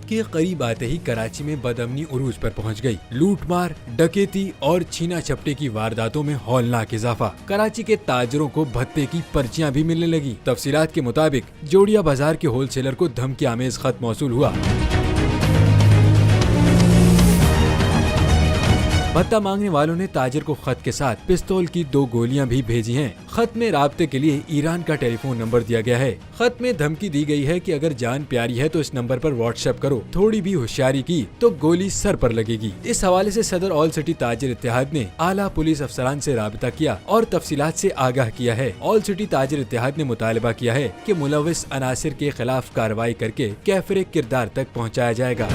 रात के करीब आते ही कराची में बदअमनी उरूज पर पहुंच गई। लूटमार, डकैती और छीना झपटे की वारदातों में हौलनाक इजाफा। कराची के ताजरों को भत्ते की पर्चियां भी मिलने लगी। तफसीलात के मुताबिक जोड़िया बाजार के होलसेलर को धमकी आमेज खत मौसूल हुआ। भत्ता मांगने वालों ने ताजिर को खत के साथ पिस्तौल की 2 गोलियां भी भेजी हैं। खत में राब्ते के लिए ईरान का टेलीफोन नंबर दिया गया है। खत में धमकी दी गई है कि अगर जान प्यारी है तो इस नंबर पर व्हाट्सएप करो, थोड़ी भी होशियारी की तो गोली सर पर लगेगी। इस हवाले से सदर ऑल सिटी ताजिर इत्तेहाद ने आला पुलिस अफसरान से राबता किया और तफसीलात से आगाह किया है। ऑल सिटी ताजिर इत्तेहाद ने मुतालबा किया है कि मुलविस अनासिर के खिलाफ कार्रवाई करके कैफरे किरदार तक पहुँचाया जाएगा।